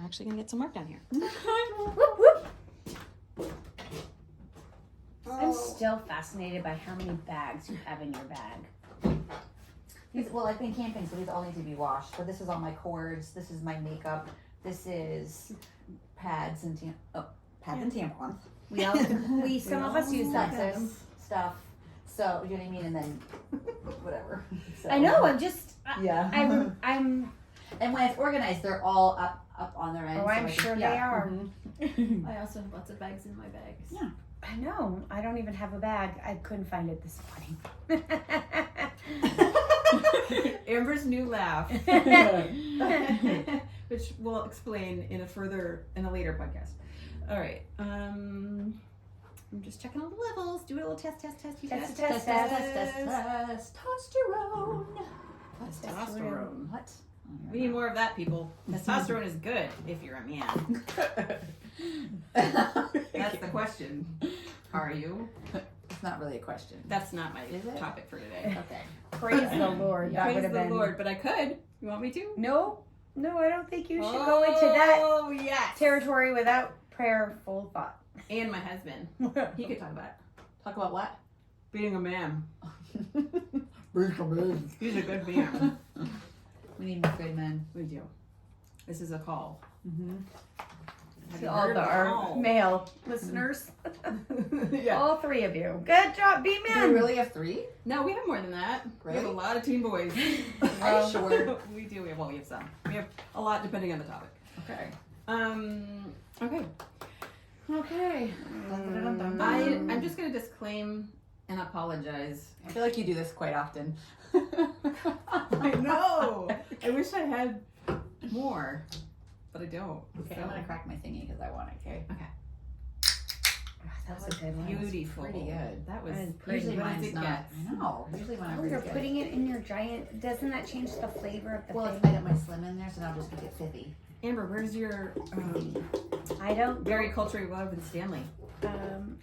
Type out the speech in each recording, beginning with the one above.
actually gonna get some work done here. Whoop, whoop. I'm still fascinated by how many bags you have in your bag. Well, I've been camping, so these all need to be washed. But this is all my cords. This is my makeup. This is pads and tampons. Some of us use that. Sepsis stuff. So you know what I mean, and then whatever. So, I know. I'm just. Yeah. I'm. And when it's organized, they're all up on their end. Oh, I'm sure they are. Mm-hmm. I also have lots of bags in my bags. Yeah. I know. I don't even have a bag. I couldn't find it this morning. Amber's new laugh, which we'll explain in a later podcast. All right. I'm just checking all the levels. Do a little test. Test. Testosterone. What? We need more of that, people. Testosterone is good if you're a man. That's the question. Are you? It's not really a question. That's not my topic for today. Okay. Praise the Lord. That would Praise have the been. Lord, but I could. You want me to? No, I don't think you should go into that Oh, yes. territory without prayerful thought. And my husband. He could talk about it. Talk about what? Being a man. Being He's a good man. We need more good men. We do. This is a call. Mm-hmm. Have To you all heard of a our call? male listeners. Yeah. All three of you. Good job, be Do we men. really have 3? No, we have more than that. We have a Really? lot of teen boys. Are you sure? We do. We have some. We have a lot depending on the topic. Okay. Okay. Okay. I'm just going to disclaim and apologize. I feel like you do this quite often. I know. I wish I had more, but I don't. Okay, So- I'm gonna crack my thingy because I want it. Okay. That was a good one. Beautiful. Pretty good. That was That is pretty Usually good. mine's It not. gets. I know. Usually mine Oh, are you're pretty good. putting it in your giant. Doesn't that change the flavor of the Well, it's, thing? I got my slim in there, so now I'm just gonna get 50. Amber, where's your I don't. very culturally relevant Stanley?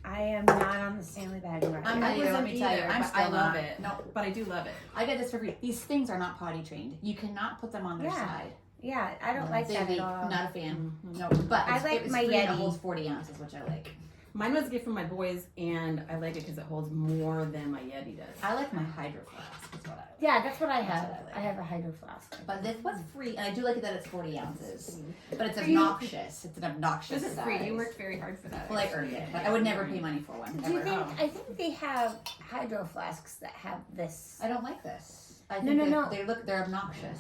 I am not on the Stanley bag right I'm now. not either. Let me tell you. either, I'm but still I love not. it. No, But I do love it. I get this for free. These things are not potty trained. You cannot put them on their Yeah. side. Yeah, I don't like They that leak. at all. Not a fan. Mhm. No, but I it's, like it's my free and Yeti. it holds 40 ounces, which I like. Mine was a gift from my boys, and I like it because it holds more than my Yeti does. I like my Hydro Flask. Is what I like. Yeah, that's what I That's have. what I like. I have a hydro flask. But this was free, and I do like it that it's 40 ounces. But it's For you- obnoxious. It's an obnoxious This is size. free. You worked very hard for that. Well, I earned it, but I would never pay money for one. Do you ever. think? I think they have hydro flasks that have this. I don't like this. I No, think no. they're obnoxious.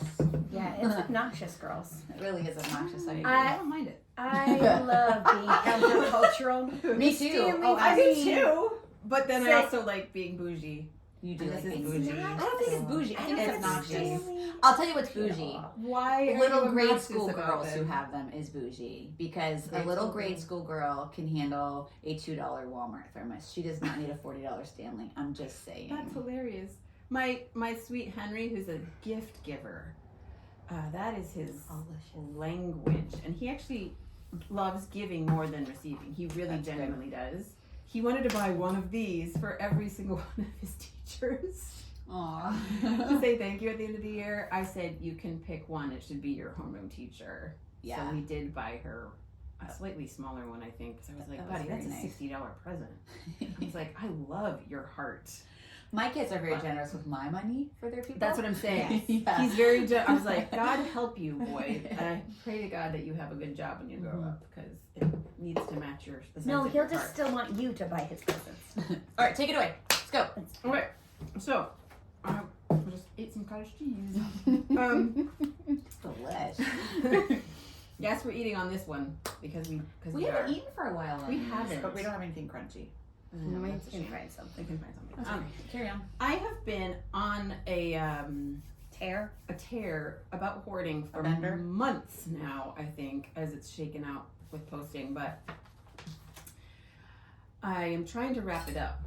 Yeah, it's obnoxious, girls. It really is obnoxious. I agree. I don't mind it. I love being countercultural. Me too. Stanley Oh, I do Bee. too. But then I Say- also like being bougie. You do And like this is being bougie. bougie. I don't think it's bougie. I think don't it's think obnoxious. Stanley- I'll tell you what's bougie. Why are Little you grade obnoxious school about girls it? who have them is bougie because Grade a little school grade girl. school girl can handle a $2 Walmart thermos. She does not need a $40 Stanley. I'm just saying. That's hilarious. My sweet Henry, who's a gift giver, that is his language, and he actually loves giving more than receiving. He really That's genuinely does. He wanted to buy one of these for every single one of his teachers to Aw. say thank you at the end of the year. I said, you can pick one. It should be your homeroom teacher. Yeah. So we did buy her a slightly smaller one, I think, because I was like, That was buddy, that's very a $60 present. I was like, I love your heart. My kids are very generous with my money for their people. That's what I'm saying. Yeah. He's very I was like, God help you, boy. And I pray to God that you have a good job when you grow up, because it needs to match the size No, of he'll your just heart. still want you to buy his presents. All right, take it away. Let's go. Okay, so I just ate some cottage cheese. Delish. Yes, we're eating on this one because we We haven't eaten for a while. on We these, haven't. but we don't have anything crunchy. No, that's a can shame. find something. I can find something. That's okay. Carry on. I have been on a Tear. about hoarding for A bender? months now, I think, as it's shaken out with posting, but I am trying to wrap it up.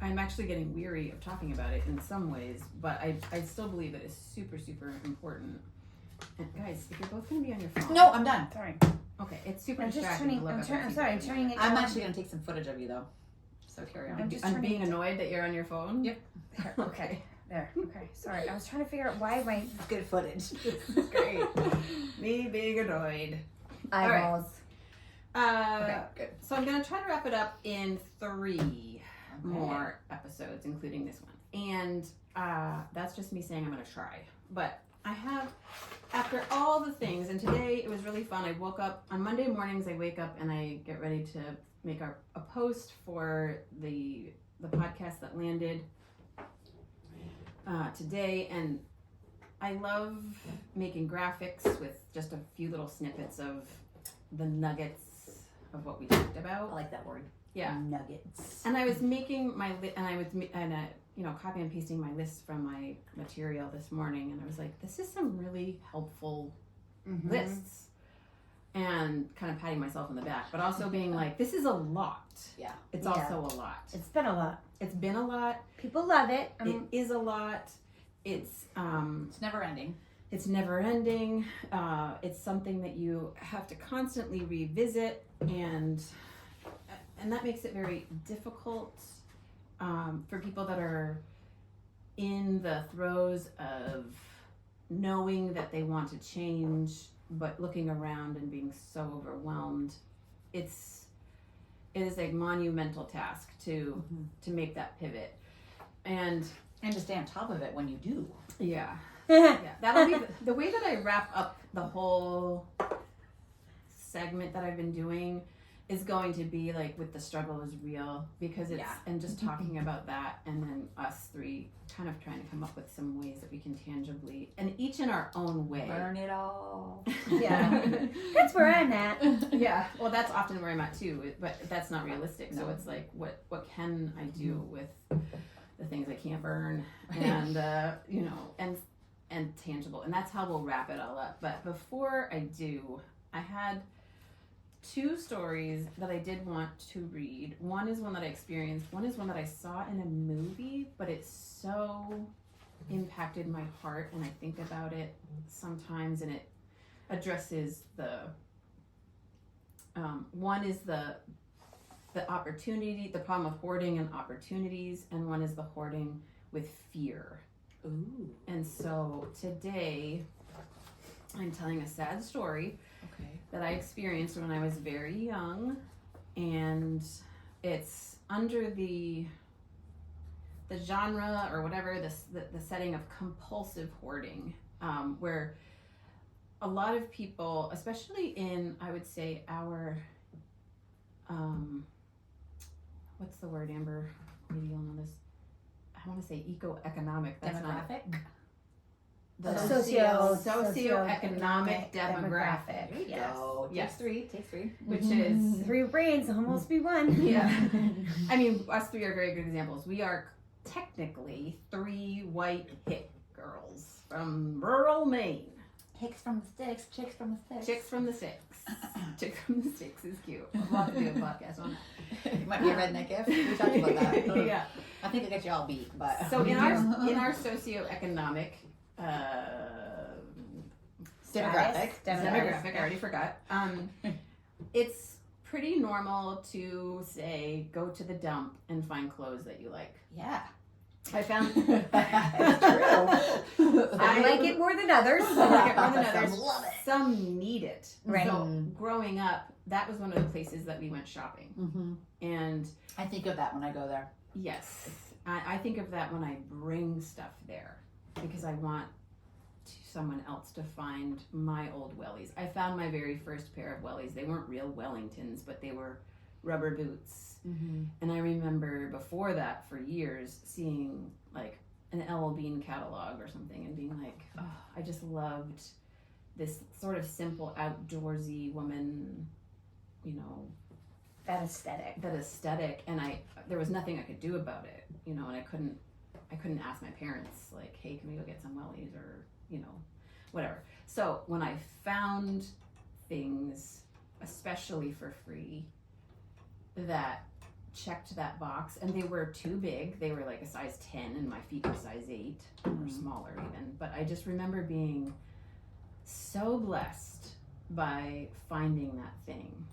I'm actually getting weary of talking about it in some ways, but I still believe it is super, super important. And guys, if you're both going to be on your phone. No, I'm done. Sorry. Okay, it's super I'm just distracting turning. to look I'm up at sorry. I'm people. turning it. I'm down. actually gonna take some footage of you though. So carry on. I'm just I'm turning being it- annoyed that you're on your phone? Yep. There, okay. There. Okay. Sorry. I was trying to figure out why my. Good footage. This is great. Me being annoyed. Eyeballs. Okay, good. So I'm going to try to wrap it up in 3 more episodes, including this one. And that's just me saying I'm going to try. But I have, after all the things, and today it was really fun. I woke up, on Monday mornings I wake up and I get ready to make a post for the podcast that landed today. And I love making graphics with just a few little snippets of the nuggets of what we talked about. I like that word. Yeah. Nuggets. And I was making my copy and pasting my list from my material this morning, and I was like, this is some really helpful lists, and kind of patting myself on the back, but also being like, this is a lot. Yeah. It's also a lot. It's been a lot. It's been a lot. People love it. It is a lot. It's never ending. It's never ending. It's something that you have to constantly revisit, and that makes it very difficult for people that are in the throes of knowing that they want to change, but looking around and being so overwhelmed. It is a monumental task to make that pivot, and to stay on top of it when you do. Yeah, that'll be the way that I wrap up the whole segment that I've been doing. Is going to be like with the struggle is real, because it's and just talking about that, and then us 3 kind of trying to come up with some ways that we can tangibly, and each in our own way, Burn it all. Yeah. That's where I'm at. Yeah, well, that's often where I'm at too, but that's not realistic. So it's like, what can I do with the things I can't burn, and and tangible, and that's how we'll wrap it all up. But before I do, I had 2 stories that I did want to read. One is one that I experienced. One is one that I saw in a movie, but it so impacted my heart, and I think about it sometimes, and it addresses the one is the opportunity, the problem with hoarding and opportunities, and one is the hoarding with fear. Ooh. And so today I'm telling a sad story that I experienced when I was very young, and it's under the genre or whatever, the setting of compulsive hoarding, where a lot of people, especially in, I would say, our what's the word, Amber? Maybe you'll know this. I want to say eco-economic. That's Demographic? not The socioeconomic demographic. There you Yes. go. Yes. Take 3. Which is 3 brains almost be 1. Yeah. I mean, us 3 are very good examples. We are technically 3 white hick girls from rural Maine. Hicks from the sticks, chicks from the sticks. Chicks from the sticks. Chick from the sticks is cute. I'd love to do a podcast on that. It might be a redneck gift. We talked about that. Yeah. I think I got you all beat, but So in our socioeconomic demographic. I already forgot. It's pretty normal to say go to the dump and find clothes that you like. Yeah. I found It's true. I like it more than others. I like it more than others. Some love it. Some need it. Right. So growing up, that was one of the places that we went shopping. Mm-hmm. And I think of that when I go there. yes, I think of that when I bring stuff there, because I want someone else to find my old wellies. I found my very first pair of wellies. They weren't real Wellingtons, but they were rubber boots. Mm-hmm. And I remember before that, for years, seeing like an L. Bean catalog or something and being like, oh, I just loved this sort of simple, outdoorsy woman, That aesthetic. And there was nothing I could do about it, and I couldn't ask my parents like, hey, can we go get some wellies, or whatever. So when I found things, especially for free, that checked that box, and they were too big. They were like a size 10 and my feet were size 8 or smaller even. But I just remember being so blessed by finding that thing.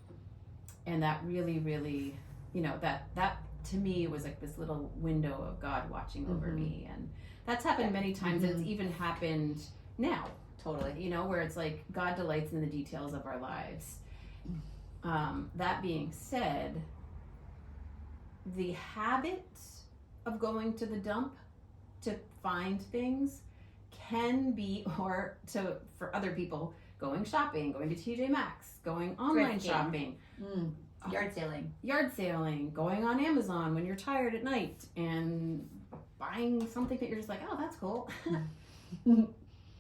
And that really, really, that to me was like this little window of God watching over me. And that's happened many times. It's even happened now. Totally. You know, where it's like God delights in the details of our lives. That being said, the habit of going to the dump to find things can be, or to, for other people, going shopping, going to TJ Maxx, going online Thrifting. shopping, Yard sailing, going on Amazon when you're tired at night and buying something that you're just like, oh, that's cool.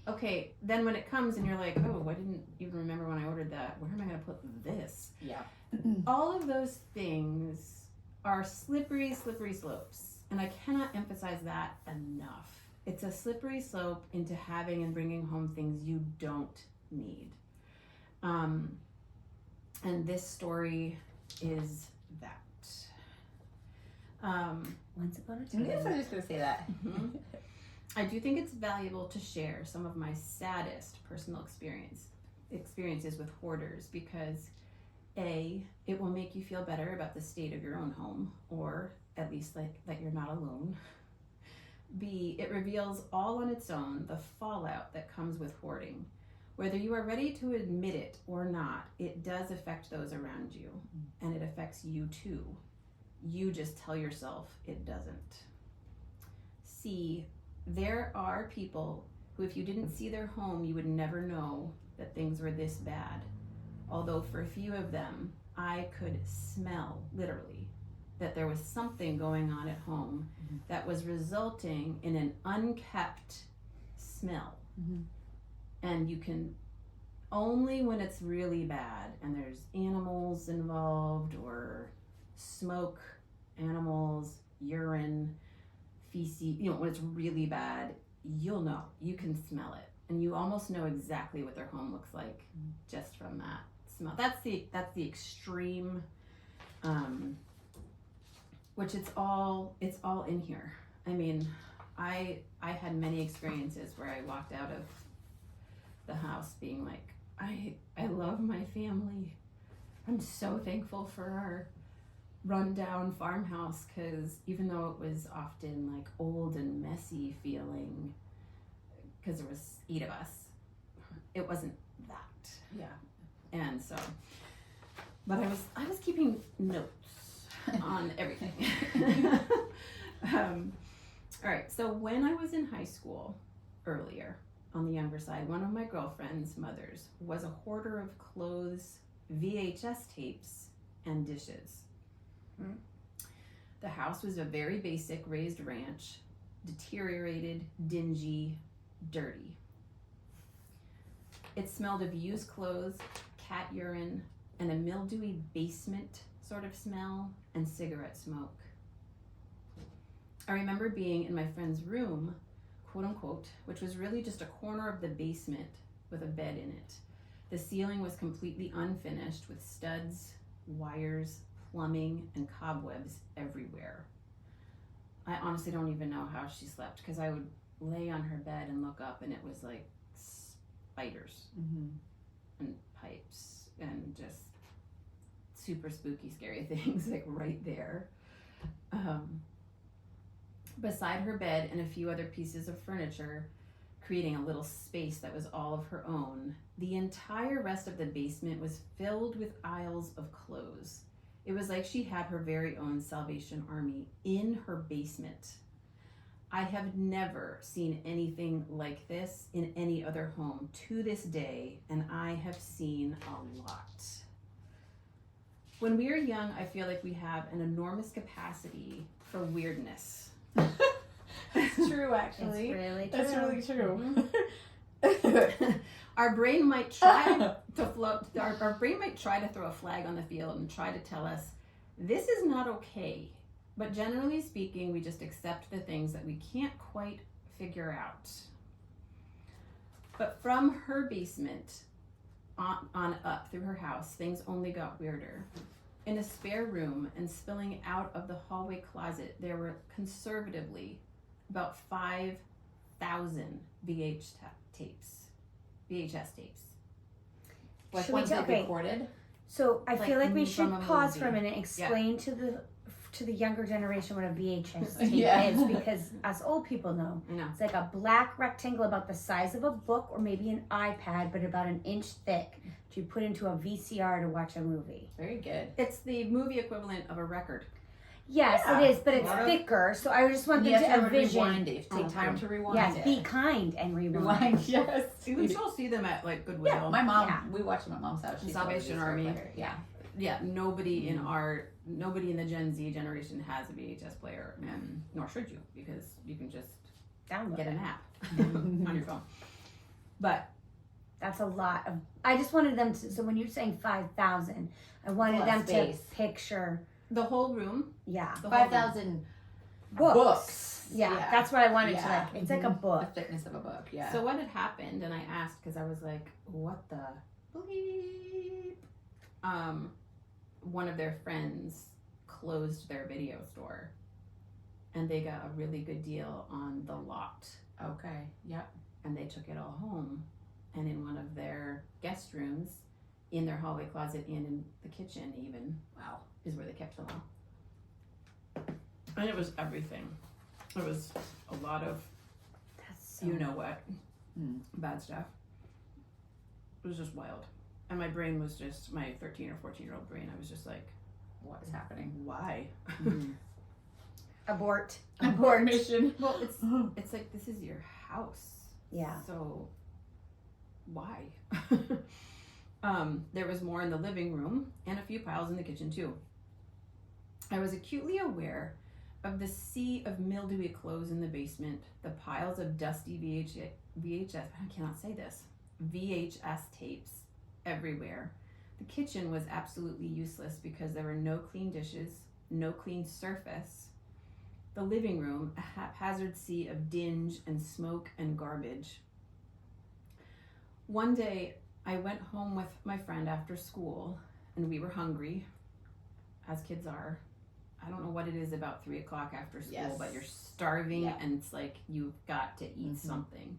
Okay, then when it comes and you're like, oh, I didn't even remember when I ordered that. Where am I going to put this? Yeah. All of those things are slippery slopes. And I cannot emphasize that enough. It's a slippery slope into having and bringing home things you don't need. And this story is that. Once upon a I guess I time. was just gonna say that. I do think it's valuable to share some of my saddest personal experiences with hoarders because A, it will make you feel better about the state of your own home, or at least like that you're not alone. B, it reveals all on its own the fallout that comes with hoarding. Whether you are ready to admit it or not, it does affect those around you, and it affects you too. You just tell yourself it doesn't. C, there are people who, if you didn't see their home, you would never know that things were this bad. Although for a few of them, I could smell, literally, that there was something going on at home that was resulting in an unkept smell. And you can, only when it's really bad and there's animals involved or smoke, animals, urine, feces, you know, when it's really bad, you'll know. You can smell it. And you almost know exactly what their home looks like just from that smell. That's the extreme, which it's all in here. I mean, I had many experiences where I walked out of the house being like, I love my family. I'm so thankful for our rundown farmhouse, because even though it was often like old and messy feeling, because there was 8 of us, it wasn't that. Yeah. And so, but I was keeping notes on everything. All right, so when I was in high school earlier, on the younger side, one of my girlfriend's mothers was a hoarder of clothes, VHS tapes, and dishes. The house was a very basic raised ranch, deteriorated, dingy, dirty. It smelled of used clothes, cat urine, and a mildewy basement sort of smell, and cigarette smoke. I remember being in my friend's room, quote unquote, which was really just a corner of the basement with a bed in it. The ceiling was completely unfinished with studs, wires, plumbing, and cobwebs everywhere. I honestly don't even know how she slept, because I would lay on her bed and look up and it was like spiders and pipes and just super spooky, scary things like right there. Beside her bed and a few other pieces of furniture, creating a little space that was all of her own, the entire rest of the basement was filled with aisles of clothes. It was like she had her very own Salvation Army in her basement. I have never seen anything like this in any other home to this day, and I have seen a lot. When we are young, I feel like we have an enormous capacity for weirdness. It's true, actually. It's really true. That's really true. Our brain might try to float. Our brain might try to throw a flag on the field and try to tell us this is not okay. But generally speaking, we just accept the things that we can't quite figure out. But from her basement on up through her house, things only got weirder. In a spare room and spilling out of the hallway closet, there were conservatively about 5,000 VHS tapes. Like Should we ones ta- they okay. recorded. So I Like feel like we from should a pause movie. for a minute, explain to the to the younger generation what a VHS tape Yeah. is, because us old people know. I know. It's like a black rectangle about the size of a book or maybe an iPad, but about an inch thick to put into a VCR to watch a movie. Very good. It's the movie equivalent of a record. Yes, Yeah. it is, but it's Lot of- thicker. So I just want You them have to to envision. rewind it. Take time to rewind Yes, it. be kind and rewind. Rewind, yes. You can still see them at like Goodwill. Yeah, my mom, Yeah. we watched them at mom's house. She's Salvation got a VCR Army. player. Yeah. Yeah, nobody in the Gen Z generation has a VHS player, and nor should you, because you can just Download get it. an app on your phone. But That's a lot of. I just wanted them to. So when you're saying 5,000, I wanted Lot them of space. to picture. the whole room, Yeah, the whole room. 5,000 books. books. Yeah, that's what I wanted to Yeah. like. It's like a The book. thickness of a book, yeah. So what had happened, and I asked because I was like, "What the bleep?" One of their friends closed their video store, and they got a really good deal on the lot, Okay, yep. and they took it all home, and in one of their guest rooms, in their hallway closet, and in the kitchen, even Wow. is where they kept them all. And it was everything. It was a lot of That's so. you know what Mm. bad stuff. It was just wild, and my brain was just my 13 or 14-year-old brain. I was just like, What is happening? why? Abort. Abort mission. Well, it's like, this is your house, Yeah. so why? There was more in the living room and a few piles in the kitchen too. I was acutely aware of the sea of mildewy clothes in the basement, the piles of dusty VHS, I cannot say this, VHS tapes everywhere. The kitchen was absolutely useless because there were no clean dishes, no clean surface. The living room, a haphazard sea of dinge and smoke and garbage. One day, I went home with my friend after school, and we were hungry, as kids are. I don't know what it is about 3 o'clock after school, Yes. but you're starving, Yeah. and it's like you've got to eat Mhm. something.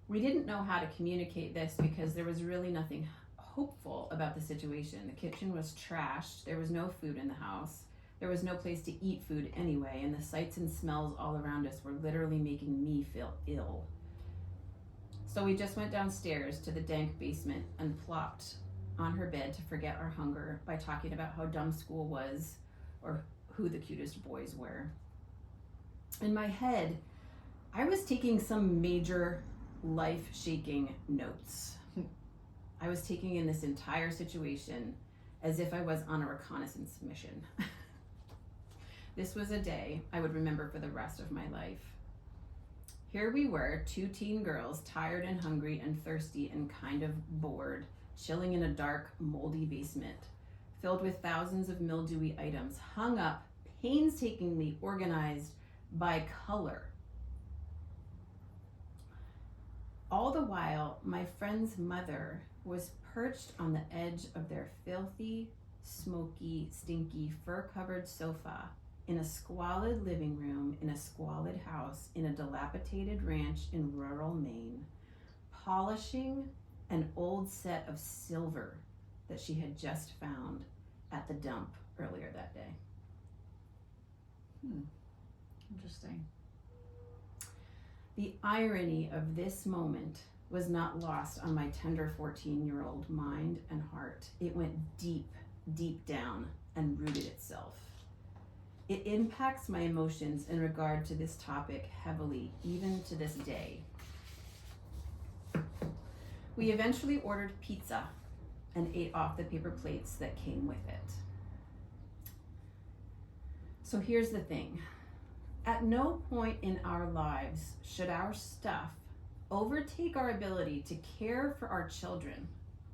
We didn't know how to communicate this because there was really nothing hopeful about the situation. The kitchen was trashed. There was no food in the house. There was no place to eat food anyway, and the sights and smells all around us were literally making me feel ill. So we just went downstairs to the dank basement and plopped on her bed to forget our hunger by talking about how dumb school was or who the cutest boys were. In my head, I was taking some major life-shaking notes. I was taking in this entire situation as if I was on a reconnaissance mission. This was a day I would remember for the rest of my life. Here we were, 2 teen girls, tired and hungry and thirsty and kind of bored, chilling in a dark, moldy basement, filled with thousands of mildewy items, hung up, painstakingly organized by color. All the while, my friend's mother was perched on the edge of their filthy, smoky, stinky, fur-covered sofa in a squalid living room in a squalid house in a dilapidated ranch in rural Maine, polishing an old set of silver that she had just found at the dump earlier that day. Interesting. The irony of this moment was not lost on my tender 14-year-old mind and heart. It went deep, deep down and rooted itself. It impacts my emotions in regard to this topic heavily, even to this day. We eventually ordered pizza and ate off the paper plates that came with it. So here's the thing. At no point in our lives should our stuff overtake our ability to care for our children,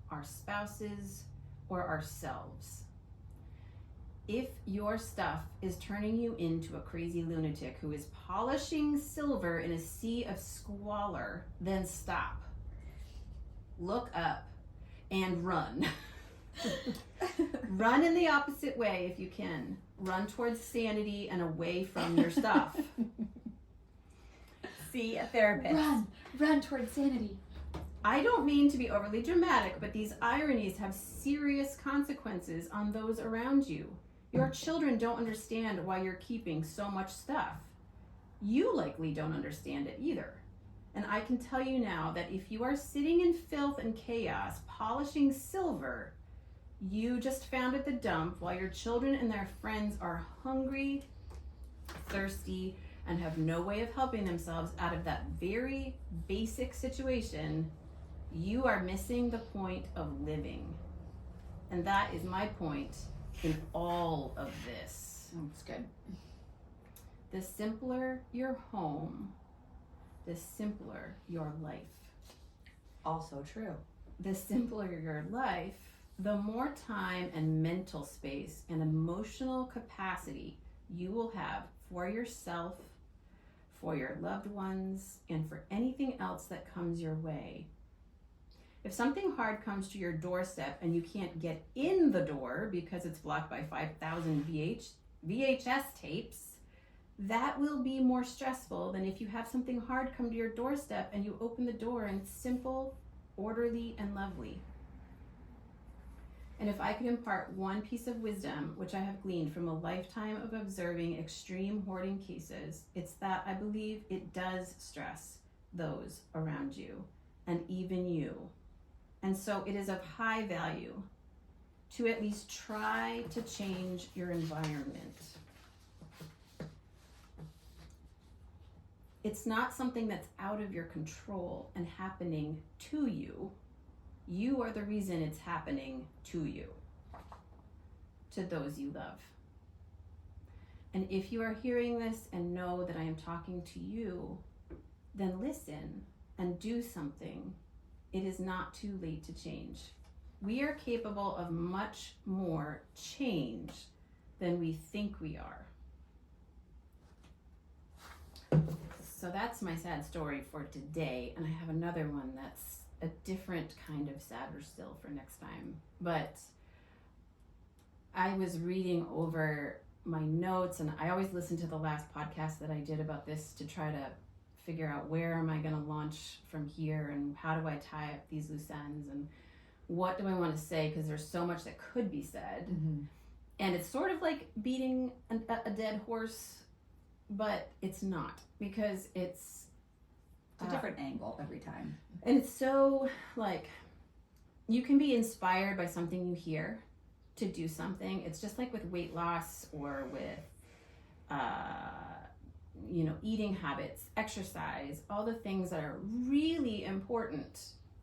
our spouses, or ourselves. If your stuff is turning you into a crazy lunatic who is polishing silver in a sea of squalor, then stop. Look up and run. Run in the opposite way if you can. Run towards sanity and away from your stuff. See a therapist. Run towards sanity. I don't mean to be overly dramatic, but these ironies have serious consequences on those around you. Your children don't understand why you're keeping so much stuff. You likely don't understand it either. And I can tell you now that if you are sitting in filth and chaos, polishing silver, you just found at the dump while your children and their friends are hungry, thirsty, and have no way of helping themselves out of that very basic situation. You are missing the point of living. And that is my point in all of this. That's good. The simpler your home, the simpler your life. Also true. The simpler your life, the more time and mental space and emotional capacity you will have for yourself, for your loved ones, and for anything else that comes your way. If something hard comes to your doorstep and you can't get in the door because it's blocked by 5,000 VHS tapes, that will be more stressful than if you have something hard come to your doorstep and you open the door and it's simple, orderly, and lovely. And if I could impart one piece of wisdom, which I have gleaned from a lifetime of observing extreme hoarding cases, it's that I believe it does stress those around you and even you. And so it is of high value to at least try to change your environment. It's not something that's out of your control and happening to you. You are the reason it's happening to you, to those you love. And if you are hearing this and know that I am talking to you, then listen and do something. It is not too late to change. We are capable of much more change than we think we are. So that's my sad story for today, and I have another one that's a different kind of sadder still for next time. But I was reading over my notes, and I always listen to the last podcast that I did about this to try to figure out where am I going to launch from here, and how do I tie up these loose ends, and what do I want to say, because there's so much that could be said. Mm-hmm. And it's sort of like beating a dead horse, but it's not, because it's a different angle every time. And it's so, like, you can be inspired by something you hear to do something. It's just like with weight loss or with, eating habits, exercise, all the things that are really important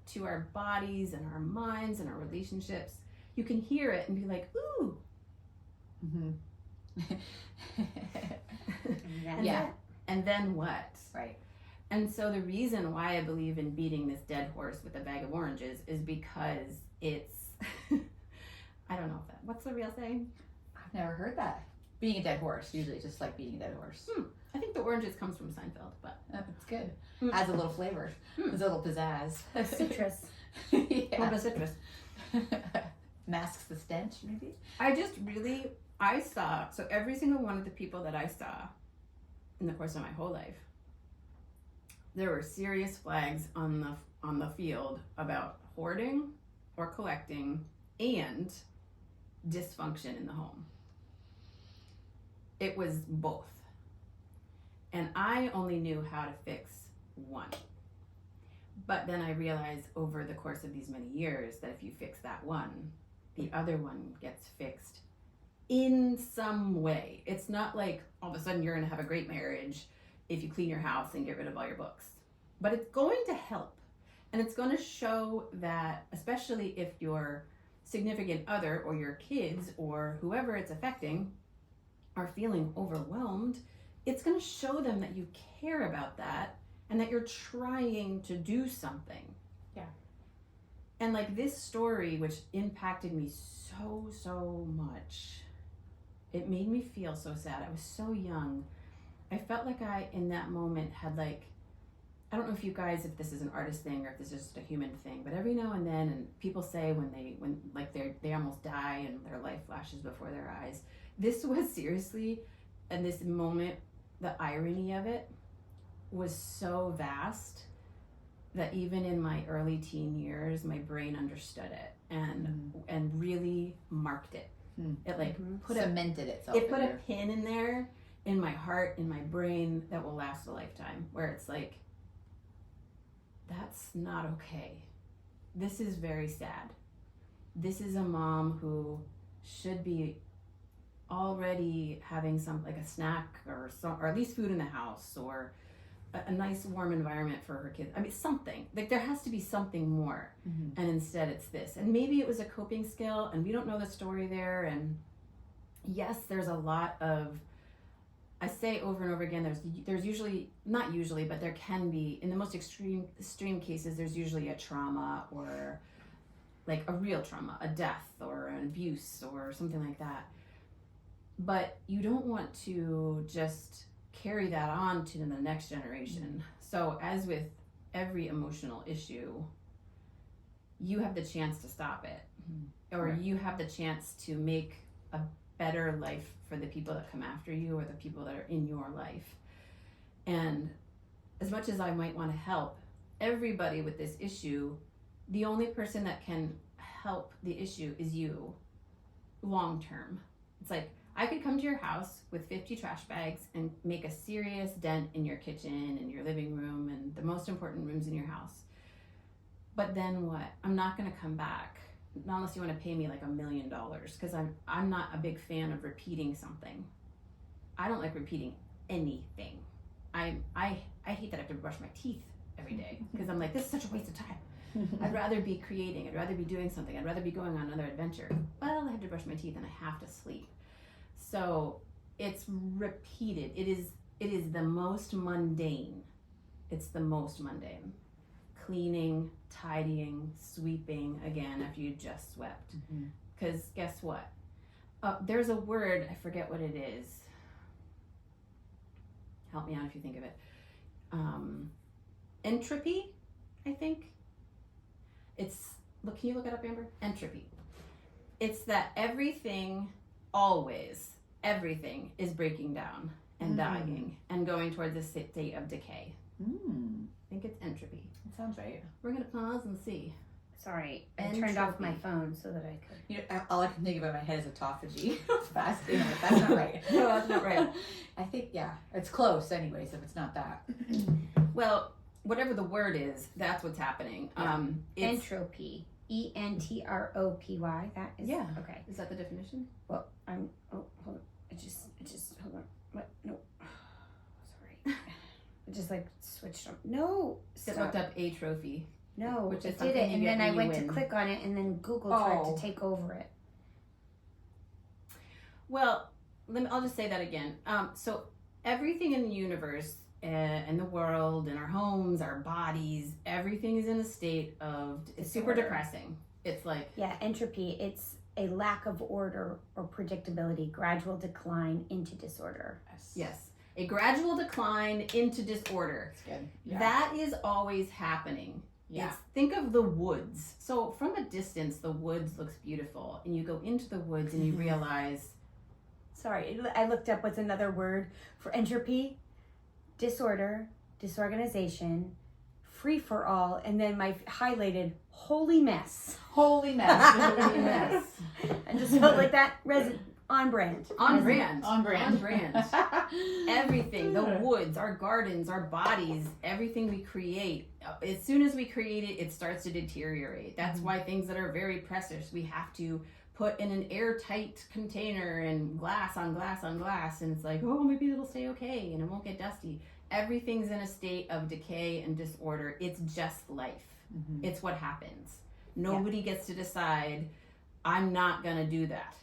to our bodies and our minds and our relationships. You can hear it and be like, ooh. Mm-hmm. And then what? Right. And so the reason why I believe in beating this dead horse with a bag of oranges is because it's, I don't know if that, what's the real saying? I've never heard that. Being a dead horse, usually just like beating a dead horse. I think the oranges comes from Seinfeld, but. It's good. Adds a little flavor. There's a little pizzazz. Citrus. A little bit citrus. Masks the stench, maybe? I saw, so every single one of the people that I saw in the course of my whole life, there were serious flags on the field about hoarding or collecting and dysfunction in the home. It was both. And I only knew how to fix one. But then I realized over the course of these many years that if you fix that one, the other one gets fixed in some way. It's not like all of a sudden you're going to have a great marriage if you clean your house and get rid of all your books. But it's going to help. And it's going to show that, especially if your significant other or your kids or whoever it's affecting are feeling overwhelmed, it's going to show them that you care about that and that you're trying to do something. Yeah. And like this story, which impacted me so much, it made me feel so sad. I was so young. I felt like I, in that moment, had like, I don't know if you guys, if this is an artist thing or if this is just a human thing, but every now and then, and people say when they almost die and their life flashes before their eyes. This was seriously, in this moment, the irony of it was so vast that even in my early teen years, my brain understood it and really marked it It like cemented itself. It put a pin in there, in my heart, in my brain, that will last a lifetime. Where it's like, that's not okay. This is very sad. This is a mom who should be already having some, like a snack or at least food in the house, or a nice warm environment for her kids. I mean, something. Like, there has to be something more. And instead it's this. And maybe it was a coping skill, and we don't know the story there. And yes, there's a lot of, I say over and over again, there's usually, not usually, but there can be, in the most extreme cases, there's usually a trauma, or like a real trauma, a death or an abuse or something like that. But you don't want to just carry that on to the next generation. So as with every emotional issue, you have the chance to stop it, or you have the chance to make a better life for the people that come after you, or the people that are in your life. And as much as I might want to help everybody with this issue, the only person that can help the issue is you, long term. It's like, I could come to your house with 50 trash bags and make a serious dent in your kitchen and your living room and the most important rooms in your house. But then what? I'm not going to come back, not unless you want to pay me like $1 million, because I'm not a big fan of repeating something. I don't like repeating anything. I hate that I have to brush my teeth every day, because I'm like, this is such a waste of time. I'd rather be creating. I'd rather be doing something. I'd rather be going on another adventure. Well, I have to brush my teeth and I have to sleep. So it's repeated. It is the most mundane. It's the most mundane. Cleaning, tidying, sweeping again after you just swept. Because guess what? There's a word, I forget what it is. Help me out if you think of it. Entropy, I think. Can you look it up, Amber? Entropy. It's that everything, always, everything is breaking down and dying and going towards a state of decay. I think it's entropy. That sounds right. We're going to pause and see. Sorry, I turned off my phone so that I could. You know, all I can think of in my head is autophagy. Fasting. That's not right. No, that's not right. I think, yeah, it's close anyways if it's not that. Well, whatever the word is, that's what's happening. It's, Entropy. ENTROPY. That is okay. Is that the definition? Well, hold on. It just hold on. What? No. Sorry. It just like switched on. No. It looked up atrophy. No, which is it did it, and then I went to win. click on it, and then Google tried to take over it. Well, I'll just say that again. So everything in the universe, in the world, in our homes, our bodies, everything is in a state of, it's super depressing. It's like, entropy. It's a lack of order or predictability, gradual decline into disorder. Yes, a gradual decline into disorder. That's good. Yeah. That is always happening. Yeah. Think of the woods. So from a distance, the woods looks beautiful, and you go into the woods and you realize. Sorry, I looked up what's another word for entropy: disorder, disorganization, free for all, and then my highlighted holy mess. Holy mess. Holy mess. I just felt like that on brand. On brand. On brand. On brand. Everything, the woods, our gardens, our bodies, everything we create, as soon as we create it, it starts to deteriorate. That's why things that are very precious, we have to put in an airtight container and glass on glass on glass, and it's like, oh, maybe it'll stay okay and it won't get dusty. Everything's in a state of decay and disorder. It's just life. It's what happens. Nobody gets to decide, I'm not gonna do that.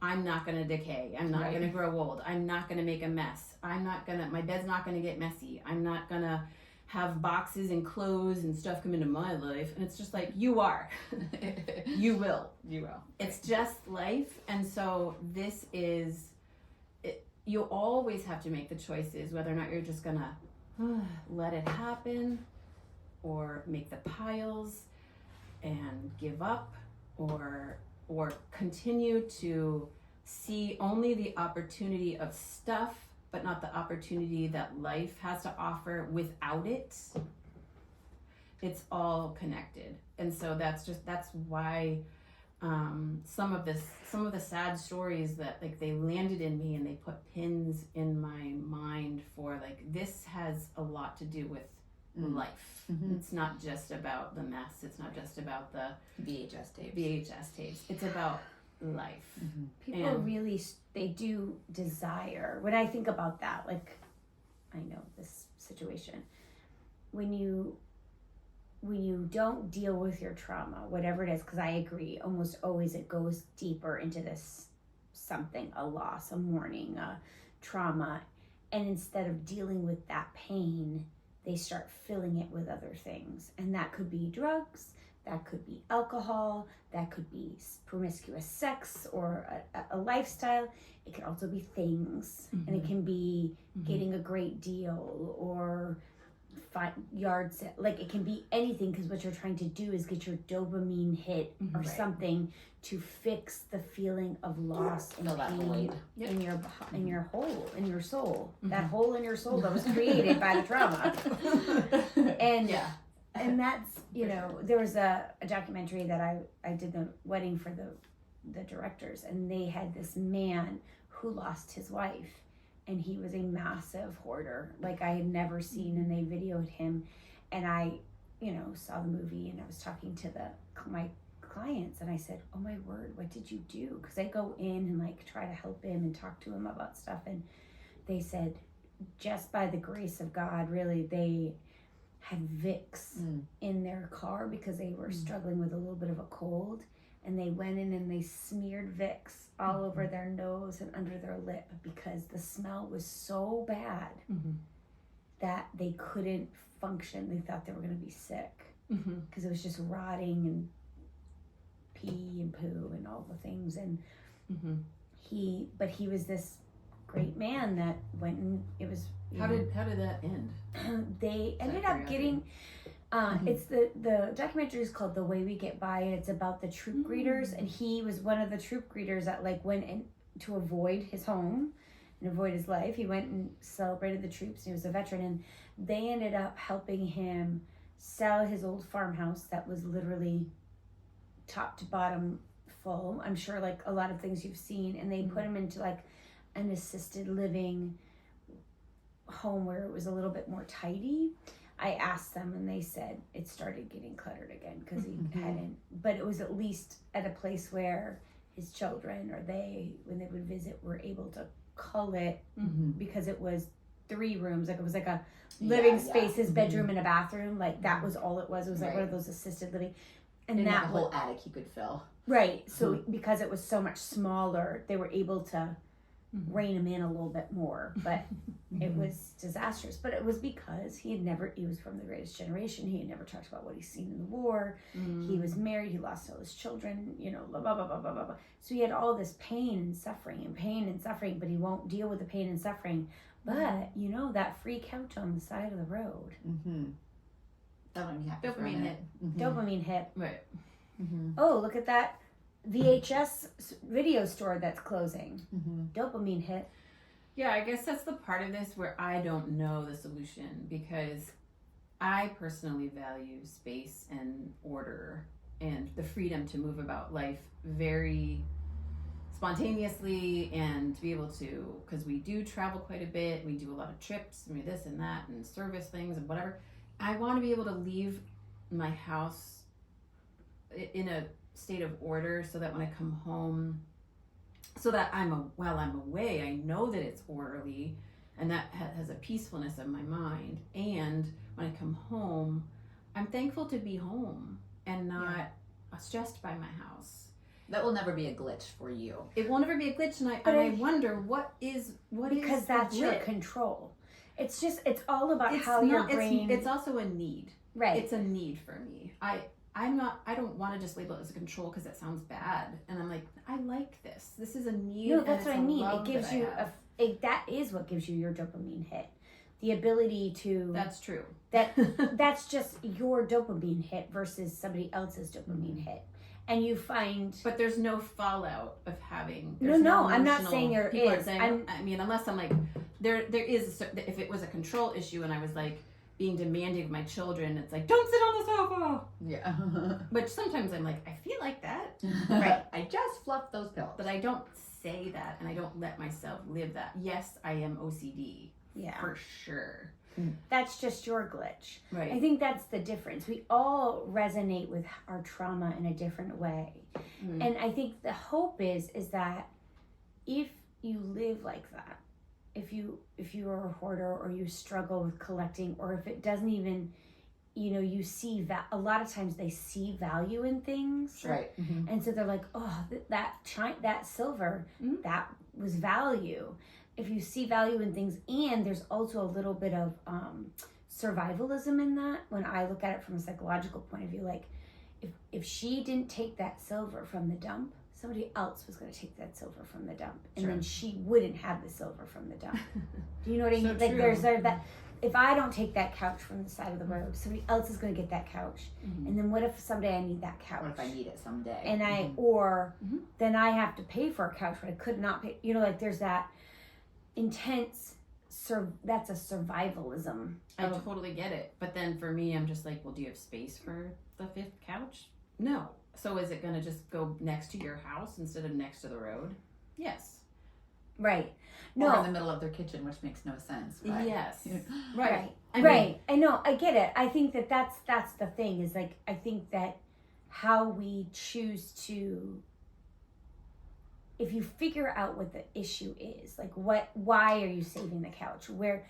I'm not going to decay. I'm not going to grow old. I'm not going to make a mess. My bed's not going to get messy. I'm not going to have boxes and clothes and stuff come into my life. And it's just like, you are. You will. You will. It's just life. And so this is, you always have to make the choices, whether or not you're just going to let it happen, or make the piles and give up, or continue to see only the opportunity of stuff, but not the opportunity that life has to offer without it. It's all connected. And so that's why some of the sad stories that like they landed in me and they put pins in my mind for like this has a lot to do with life. It's not just about the mess. It's not just about the VHS tapes. It's about life. People really, they do desire. When I think about that, like, I know this situation. When you don't deal with your trauma, whatever it is, because I agree, almost always it goes deeper into this something, a loss, a mourning, a trauma. And instead of dealing with that pain, they start filling it with other things. And that could be drugs, that could be alcohol, that could be promiscuous sex or a lifestyle. It could also be things. And it can be getting a great deal or yard sale. Like it can be anything, because what you're trying to do is get your dopamine hit or something to fix the feeling of loss and pain in your hole, in your soul. That hole in your soul that was created by the trauma. And that's, you know, there was a documentary that I did the wedding for the directors, and they had this man who lost his wife. And he was a massive hoarder, like I had never seen, and they videoed him. And I, you know, saw the movie, and I was talking to my clients, and I said, oh my word, what did you do? Because I go in and like try to help him and talk to him about stuff. And they said, just by the grace of God, really, they had Vicks in their car because they were struggling with a little bit of a cold. And they went in and they smeared Vicks all over their nose and under their lip because the smell was so bad that they couldn't function. They thought they were going to be sick because it was just rotting and pee and poo and all the things. And he was this great man that went and it was. How did that end? They ended up getting. It's the documentary is called The Way We Get By, and it's about the troop greeters, and he was one of the troop greeters that like went in to avoid his home and avoid his life. He went and celebrated the troops. He was a veteran, and they ended up helping him sell his old farmhouse that was literally top to bottom full. I'm sure like a lot of things you've seen, and they put him into like an assisted living home where it was a little bit more tidy. I asked them and they said it started getting cluttered again because he hadn't, but it was at least at a place where his children or they, when they would visit, were able to cull it because it was 3 rooms. Like it was like a living space, his bedroom and a bathroom. Like that was all it was. It was like one of those assisted living. And that the whole attic he could fill. Right. So because it was so much smaller, they were able to rein him in a little bit more, but it was disastrous. But it was because he was from the greatest generation. He had never talked about what he's seen in the war. He was married, he lost all his children, you know, blah, blah, blah, blah, blah, blah, blah. So he had all this pain and suffering, but he won't deal with the pain and suffering. But, you know, that free couch on the side of the road. That made me happy. Dopamine hit. Dopamine hit. Right. Oh, look at that VHS video store that's closing. Dopamine hit. Yeah, I guess that's the part of this where I don't know the solution, because I personally value space and order and the freedom to move about life very spontaneously and to be able to, because we do travel quite a bit, we do a lot of trips, I mean this and that and service things and whatever. I want to be able to leave my house in a state of order so that when I come home, so that while I'm away, I know that it's orderly and that has a peacefulness of my mind. And when I come home, I'm thankful to be home and not stressed by my house. That will never be a glitch for you. It won't ever be a glitch, and I wonder what is because that's your control. It's all about how your brain. It's also a need. Right. It's a need for me. I don't want to just label it as a control because that sounds bad. And I'm like, I like this. This is a need. No, that's what I mean. It gives you that is what gives you your dopamine hit. The ability to. That's true. That's just your dopamine hit versus somebody else's dopamine hit. And you find. But there's no fallout of having. No, I'm not saying there is. I mean, unless I'm like, there is, if it was a control issue and I was like, being demanding of my children. It's like, don't sit on the sofa. Yeah. Which sometimes I'm like, I feel like that, Right. I just fluffed those pillows. but I don't say that, and I don't let myself live that. Yes, I am OCD Yeah. for sure. That's just your glitch. Right. I think that's the difference. We all resonate with our trauma in a different way. Mm. And I think the hope is that if you live like that, if you are a hoarder, or you struggle with collecting, or if it doesn't even, you see a lot of times they see value in things. Right. Mm-hmm. And so they're like, oh, that silver, Mhm. that was value. If you see value in things, and there's also a little bit of survivalism in that. When I look at it from a psychological point of view, like if she didn't take that silver from the dump, somebody else was going to take that silver from the dump, and Sure. then she wouldn't have the silver from the dump. Do you know what I So mean? Like true. there's that. If I don't take that couch from the side of the road, somebody else is going to get that couch. Mhm. And then what if someday I need that couch? What if I need it someday? And Mhm. then I have to pay for a couch but I could not pay. Like there's that intense that's a survivalism. I totally get it. But then for me, I'm just like, well, do you have space for the fifth couch? No. So is it going to just go next to your house instead of next to the road? Yes. Right. Or in No. the middle of their kitchen, which makes no sense. But Yes. Right. Right. I mean, Right. I know. I get it. I think that's the thing is like, I think that how we choose to, if you figure out what the issue is, like why are you saving the couch? Where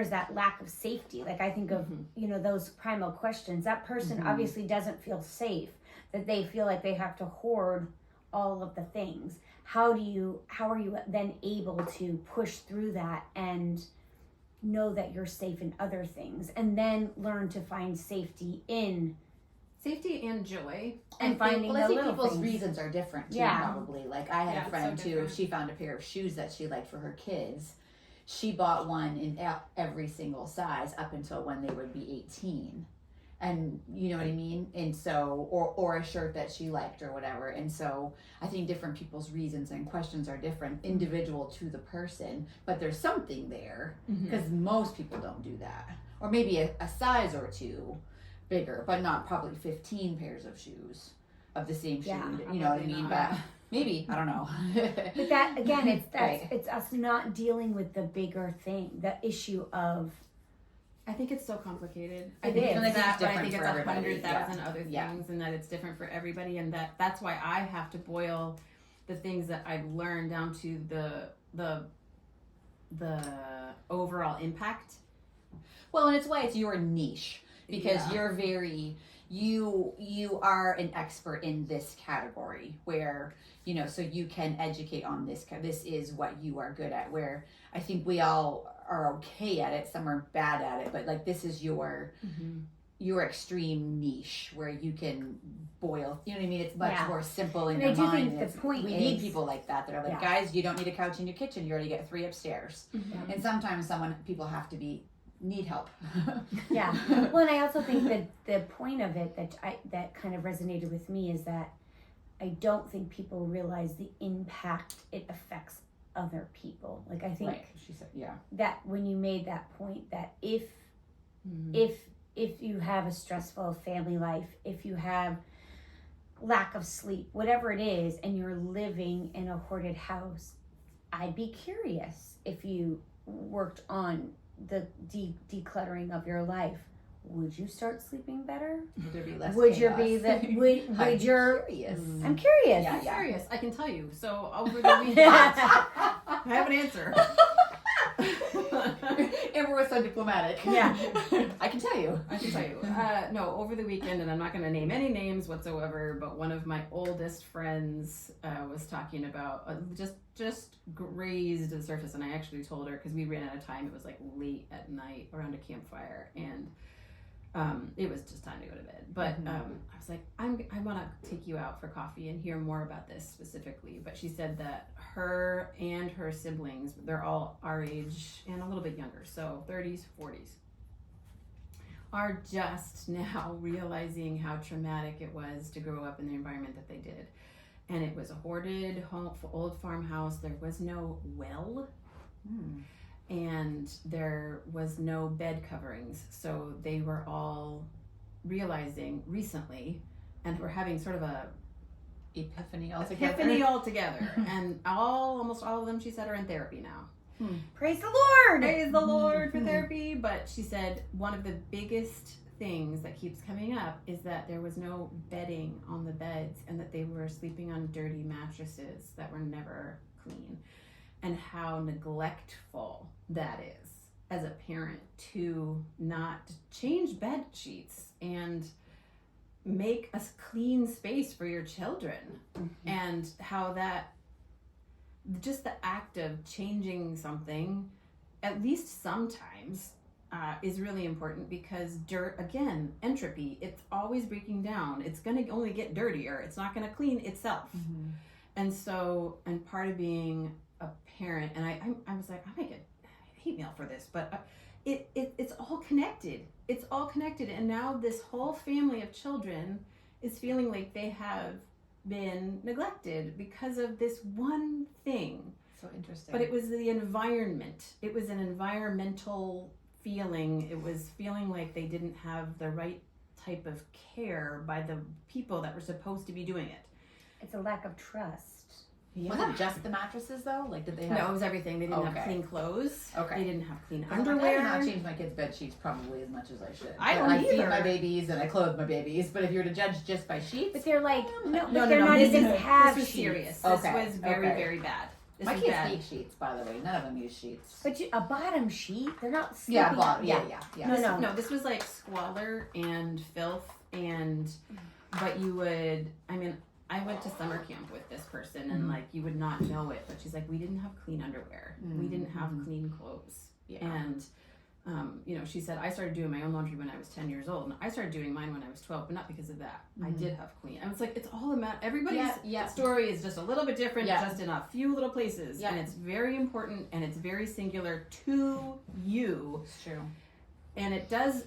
is that lack of safety? Like I think of, Mhm. Those primal questions. That person Mhm. obviously doesn't feel safe, that they feel like they have to hoard all of the things. How are you then able to push through that and know that you're safe in other things, and then learn to find safety in safety and joy. and finding I the think little people's things. reasons are different too. Yeah. Probably. Like I had Yeah, a it's friend so too. different. She found a pair of shoes that she liked for her kids. She bought one in every single size up until when they would be 18. And you know what I mean? And so, or a shirt that she liked or whatever. And so I think different people's reasons and questions are different, individual to the person, but there's something there Mhm. because most people don't do that. Or maybe a size or two bigger, but not probably 15 pairs of shoes of the same shoe. Yeah, You know what I probably mean? not. But maybe, I don't know. But that again, Right. it's us not dealing with the bigger thing, the issue of I think it's so complicated. It I think is. it's And I think that, it's but I different think for it's everybody. 100,000 other things, Yeah. and that it's different for everybody, and that's why I have to boil the things that I've learned down to the overall impact. Well, and it's why it's your niche because Yeah. you're very you are an expert in this category where so you can educate on this. This is what you are good at. Where I think we all are okay at it. Some are bad at it, but like this is your extreme niche where you can boil. You know what I mean? It's much Yeah. more simple in And your I do mind. think the It's- point we need is- people like that are like, Yeah. guys, you don't need a couch in your kitchen. You already get 3 upstairs. And sometimes people have to need help. Yeah. Well, and I also think that the point of it that kind of resonated with me is that I don't think people realize the impact it affects other people. Like I think Right. She said, yeah. that when you made that point that if you have a stressful family life, if you have lack of sleep, whatever it is, and you're living in a hoarded house, I'd be curious if you worked on the decluttering of your life. Would you start sleeping better? Would there be less Would chaos? you be the would I'd be your curious. I'm curious. Yeah, I'm curious. I can tell you. So over the weekend, I have an answer. Amber was so diplomatic. Yeah. I can tell you. I can tell you. No, over the weekend, and I'm not going to name any names whatsoever, but one of my oldest friends was talking about just grazed the surface, and I actually told her because we ran out of time. It was like late at night around a campfire, and it was just time to go to bed. But I was like, I want to take you out for coffee and hear more about this specifically. But she said that her and her siblings, they're all our age and a little bit younger, so 30s, 40s, are just now realizing how traumatic it was to grow up in the environment that they did. And it was a hoarded home, old farmhouse. There was no well. and there was no bed coverings. So they were all realizing recently, and we're having sort of a Epiphany altogether. And almost all of them, she said, are in therapy now. Praise the Lord! Praise the Lord for therapy. But she said one of the biggest things that keeps coming up is that there was no bedding on the beds, and that they were sleeping on dirty mattresses that were never clean, and how neglectful that is as a parent to not change bed sheets and make a clean space for your children. And how that just the act of changing something, at least sometimes, is really important, because dirt, again, entropy, it's always breaking down. It's going to only get dirtier. It's not going to clean itself. And so, and part of being a parent, and I was like, I might get hate mail for this, but it's all connected. It's all connected. And now this whole family of children is feeling like they have been neglected because of this one thing. So interesting. But it was the environment. It was an environmental feeling. It was feeling like they didn't have the right type of care by the people that were supposed to be doing it. It's a lack of trust. Was it just the mattresses though? Like, did they have? No, it was everything. They didn't have clean clothes. Okay. They didn't have clean I underwear. have not changed my kids' bed sheets probably as much as I should. I don't I either. feed my babies and I clothe my babies, but if you were to judge just by sheets, But they're like, no, No, they're not This even is, have this was sheets. serious. Okay, This was very, okay. very bad. This my was kids bad. hate sheets, by the way. None of them use sheets. But a bottom sheet, they're not sleeping. Yeah, bottom. Yeah. No. No, this was like squalor and filth, and but you would. I mean, I went to summer camp with this person, and like you would not know it, but she's like, we didn't have clean underwear, we didn't have clean clothes, and you know, she said, I started doing my own laundry when I was 10 years old, and I started doing mine when I was 12, but not because of that. I did have clean. And it's like, it's all about everybody's story is just a little bit different, just in a few little places, and it's very important, and it's very singular to you. It's true. And it does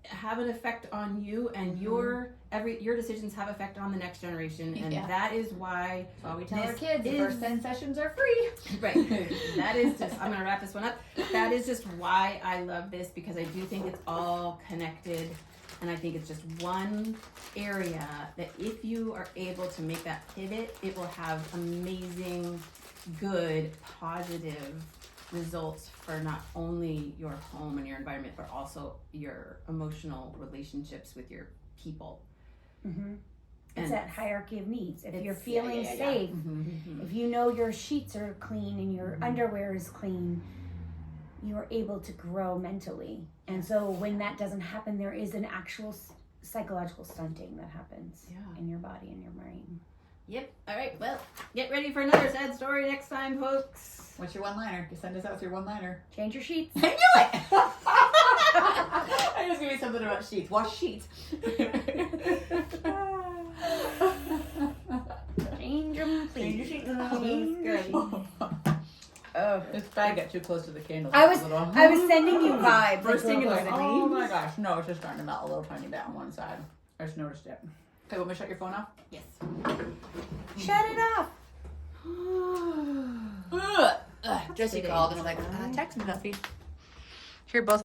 have an effect on you, and your decisions have effect on the next generation, and that is why we tell our kids the first 10 sessions are free. Right. That is just, I'm gonna wrap this one up. That is just why I love this, because I do think it's all connected, and I think it's just one area that if you are able to make that pivot, it will have amazing, good, positive results for not only your home and your environment, but also your emotional relationships with your people. It's that hierarchy of needs. If you're feeling safe, if you know your sheets are clean and your underwear is clean, you're able to grow mentally. And so when that doesn't happen, there is an actual psychological stunting that happens in your body and your brain. Yep. All right. Well, get ready for another sad story next time, folks. What's your one-liner? Just send us out with your one-liner. Change your sheets. I knew it! I was going to be something about sheets. Wash sheets. Change them, please. Change your sheets. Oh, This bag got too close to the candle. I was sending you vibes. Bursting into like, Oh my gosh. No, it's just starting to melt a little tiny bit on one side. I just noticed it. Okay, want me to shut your phone off? Yes. shut it off. Jesse called and I'm like, text me, Duffy. Here, both.